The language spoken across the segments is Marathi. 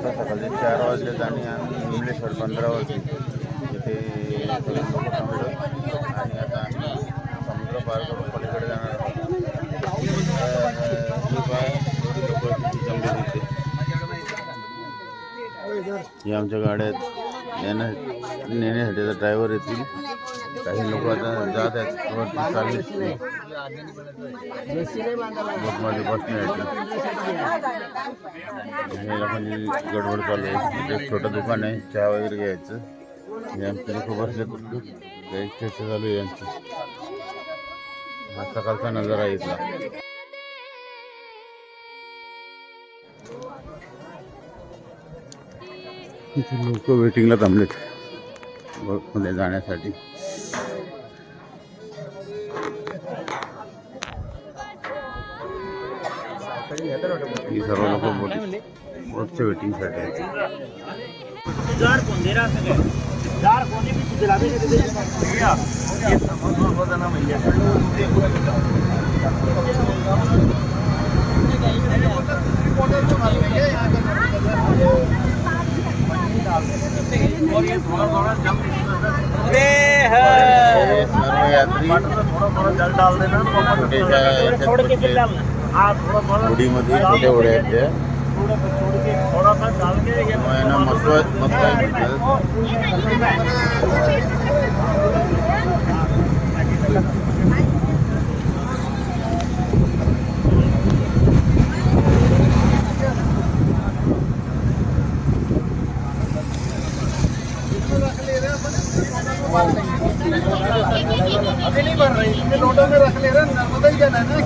सकाळचे 4 वाजलेत आणि आम्ही इंग्लिशवर 15 वाजले इथे थांबलो आणि आता आम्ही समुद्र पार करून पलीकडे जाणार आहोत. हे आमच्या गाड्यात नेण्यासाठी ड्रायव्हर येतील. काही लोक आता जात आहेत वरती चालले बोटमध्ये बसण्यासाठी. हे लोकांची गडबड चालू आहे. एक छोटं दुकान आहे चहा वगैरे घ्यायचं. हे आमचे लोक बसले कुठले काही चर्चा चालू आहे यांची. हा सकाळचा नजारा इथला. इथे लोक वेटिंगला थांबलेत बोटमध्ये जाण्यासाठी. ही सर्व लोक बोटच्या वेटिंगसाठी आहेत. और ये थोड़ा थोड़ा जल जल डाल देना उडीमध्ये छोट्या उड्या आहेत त्या. थोड़ा सा डाल के मस्त मस्त अभी नहीं भर रही, इसमें लोटों में रख ले रहे, नर्मदा ही जाना है ना.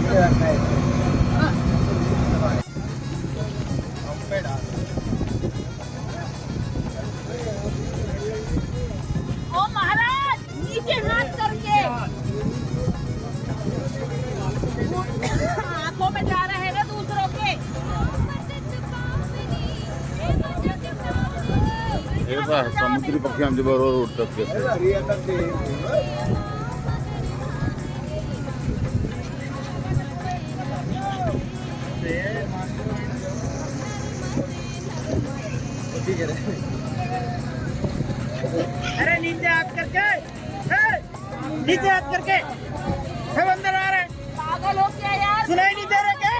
ओ महाराज नीचे हाथ करके आंखों में जा रहे हैं ना दूसरों के. हे पहा समुद्री पक्षी आमच्या बरोबर उडतात कसे. अरे नीचे हाथ करके, नीचे हाथ करके सब अंदर आ रहे हैं. पागल हो क्या यार. सुनाई नहीं दे रहे क्या?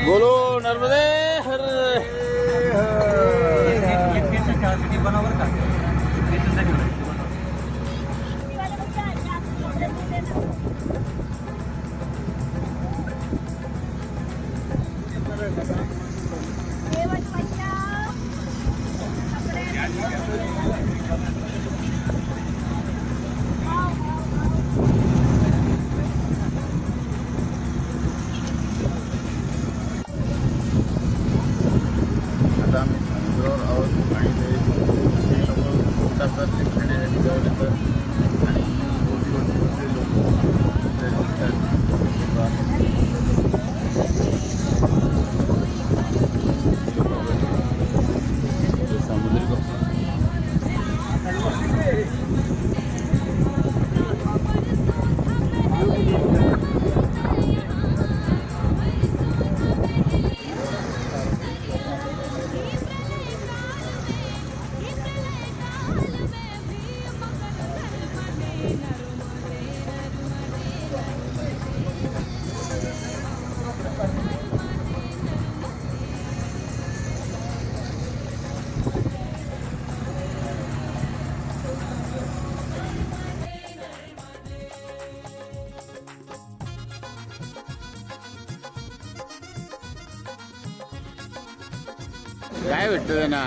बोलो नर्मदे हर. बनावर का आता आम्ही समुद्रावर आहोत आणि ते लोक उठतात ते खेळण्यासाठी जाऊन येतात आणि बोटीवरती बसले लोक समुद्री पक्षी. काय भेटतं त्यांना.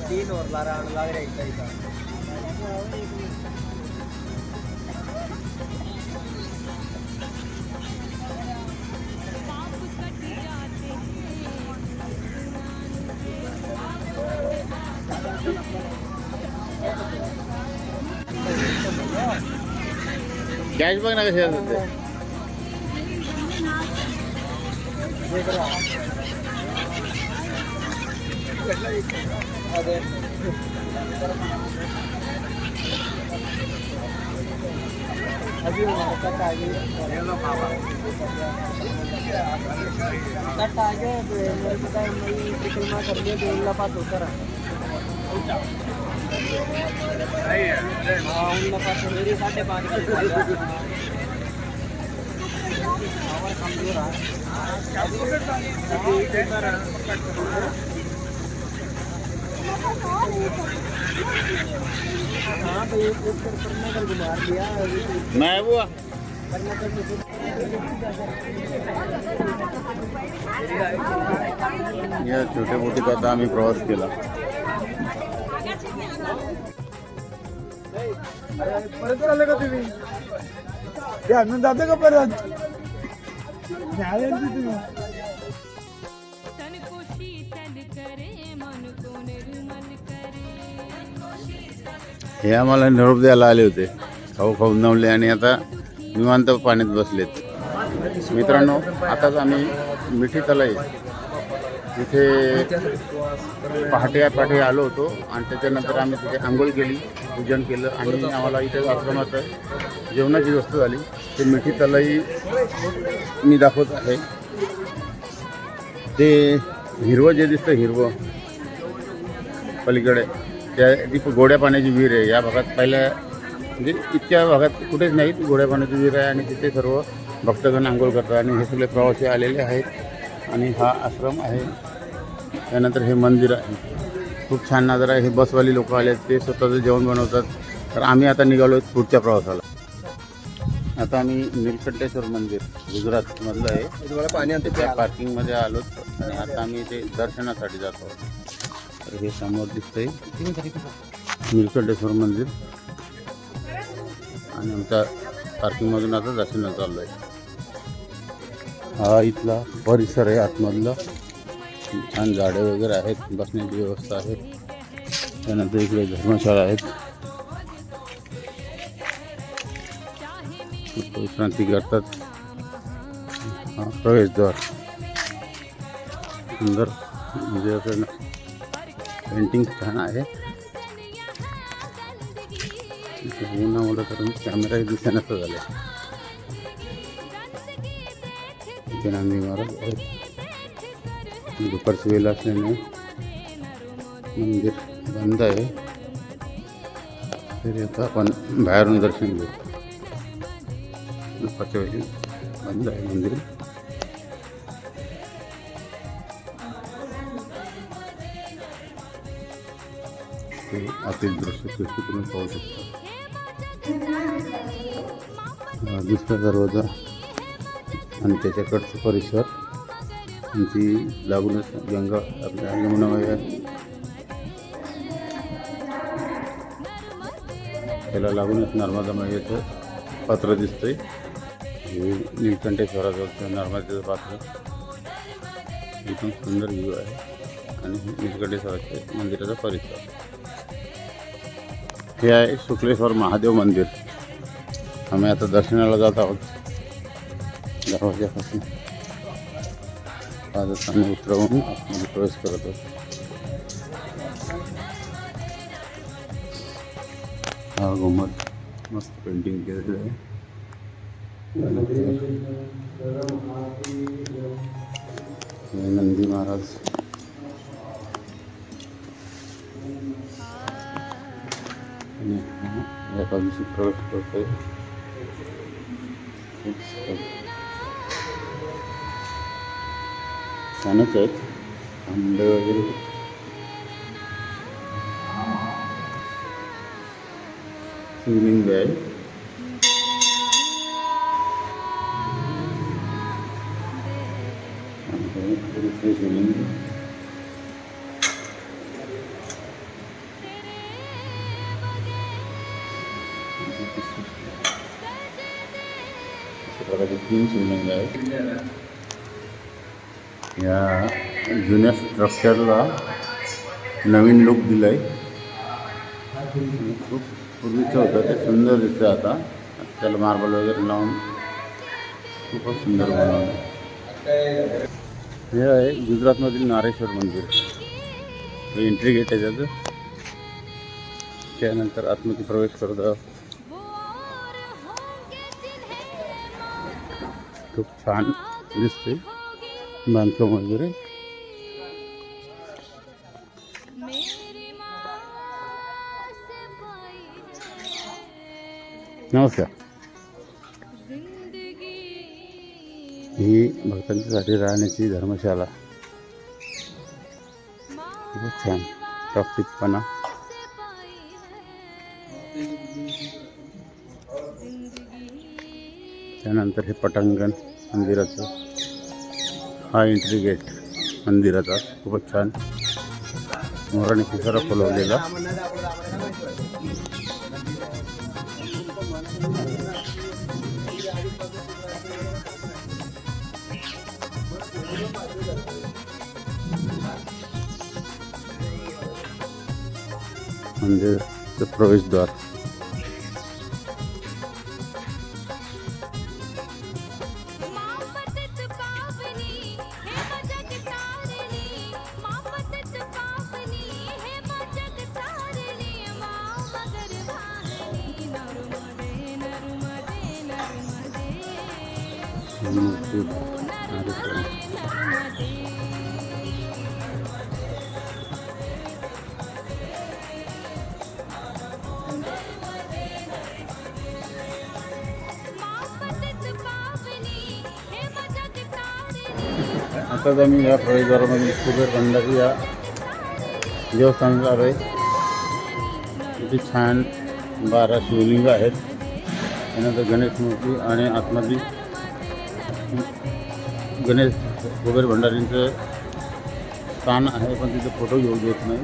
तीन और लारा लग रहा है. कॅश बघ ना कसे असतात ते. नाही बुवा या छोट्या मोठीत आता आम्ही प्रवास केला. परत आले का तुम्ही ते आणून जाते का परत तुम्ही हे आम्हाला निरोप द्यायला आले होते. खाऊ खाऊन नवले आणि आता निवांत पाण्यात बसलेत. मित्रांनो आताच आम्ही मिठी तलाई तिथे पहाटे आलो होतो आणि त्याच्यानंतर आम्ही तिथे आंघोळ केली, पूजन केलं आणि आम्हाला इथे आश्रमात जेवणाची वस्तू झाली. ते मिठी तलाई मी दाखवत आहे. ते हिरवं जे दिसतं हिरवं पलीकडे त्या ती गोड्या पाण्याची विहीर आहे. या भागात पहिल्या म्हणजे इतक्या भागात कुठेच नाही गोड्या पाण्याची विहीर आहे आणि तिथे सर्व भक्तगण आंघोळ करतात आणि हे सगळे प्रवासी आलेले आहेत आणि हा आश्रम आहे. त्यानंतर हे मंदिर आहे. खूप छान नजारा आहे. हे बसवाली लोक आले ते स्वतःचं जेवण बनवतात. तर आम्ही आता निघालो पुढच्या प्रवासाला. आता आम्ही नीलकंठेश्वर मंदिर गुजरातमधलं आहे. पाणी आता त्या पार्किंगमध्ये आलो आणि आता आम्ही ते दर्शनासाठी जातो. तर हे समोर दिसतंय नीलकंठेश्वर मंदिर आणि आमच्या पार्किंगमधून आता दर्शनाला चाललो आहे. हा इथला परिसर आहे आतमधला. छान झाडे वगैरे आहेत, बसण्याची व्यवस्था आहे. त्यानंतर इकडे धर्मशाळा आहेत, विश्रांती करतात. हा प्रवेशद्वार सुंदर म्हणजे असं पेंटिंग छान आहे. उन्हामुळे करून कॅमेराही दिसेनाचं झालं. इथे नांदी महाराज आहेत. दुपारची वेळ असल्याने मंदिर बंद आहे. तरी आता आपण बाहेरून दर्शन घेऊ. दुपारच्या वेळी बंद आहे मंदिर. ते आतील दृश्य तुम्ही पाहू शकता. दुसरा दरवाजा आणि त्याच्याकडचं परिसर आणि ती लागूनच गंगा आपल्या यमुनाबाई आहे. त्याला लागूनच नर्मदा माईचं पात्र दिसतंय. हे नीलकंठेश्वराजवळचं नर्मदेचं पात्र. इथून सुंदर व्ह्यू आहे आणि हे नीलकंठेश्वराचे मंदिराचा परिसर. हे आहे शुक्लेश्वर महादेव मंदिर. आम्ही आता दर्शनाला जात आहोत. दरवाजापासून पादचांनी उतरवून आतमध्ये प्रवेश करत आहोत. हा घुमट मस्त पेंटिंग केलेलं आहे. हे नंदी महाराज. आणि या बाजूशी प्रवेश करतोय. छानच आहेत आंबे वगैरे. शिवलिंग आहे. शिवलिंग प्रकारचे 3 शिवलिंग आहेत. या जुन्या स्ट्रक्चरला नवीन लुक दिलं आहे. खूप पूर्वीचं होतं ते सुंदर दिसतं आता. त्याला मार्बल वगैरे लावून खूपच सुंदर बनवलं. हे आहे गुजरातमधील नारेश्वर मंदिर. हे एंट्री गेट आहे त्याचं. त्यानंतर आतमध्ये प्रवेश करत आहोत. खूप छान दिसते बांधकाम वगैरे. नमस्कार. ही भक्तांच्यासाठी राहण्याची धर्मशाला. खूपच छान टापटीपणा. त्यानंतर हे पटांगण मंदिराचं. हा एंट्री गेट मंदिराचा. खूपच छान मोराने पिसारा फुलवलेला. मंदिराचं प्रवेशद्वार. आता आम्ही या प्रवेशद्वारामध्ये कुबेर भंडारी या देवस्थानात आलो आहे. इथे छान 12 शिवलिंग आहेत. त्यानंतर गणेश मूर्ती आणि आतमध्ये गणेश कुबेर भंडारींचं स्थान आहे, पण तिथे फोटो घेऊ देत नाही.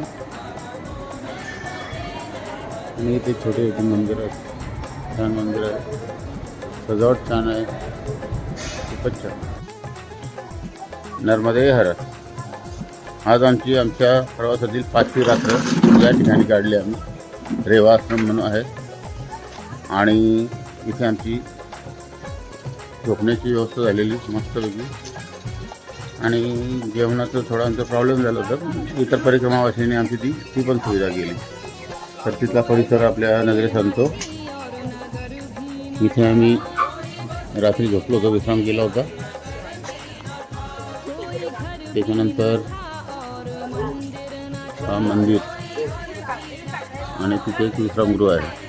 आणि इथे छोटे छोटे मंदिर आहेत. छान मंदिर आहे. सजावट छान आहे. खूपच छान. नर्मदे हर. आज आमच्या प्रवासातील 5वी रात्र या ठिकाणी काढली आम्ही. रेवा आश्रम म्हणून आहे. आणि इथे आमची झोपण्याची व्यवस्था झालेली मस्तपैकी. आणि जेवणाचं थोडा आमचा प्रॉब्लेम झाला होता, पण इतर परिक्रमावासीने आमची ती पण सुविधा केली. तर तिथला परिसर आपल्या नजरेस आणतो. इथे आम्ही रात्री झोपलो होतो, विश्राम केला होता. त्याच्यानंतर हा मंदिर आणि तिथे एक विश्रामगृह आहे.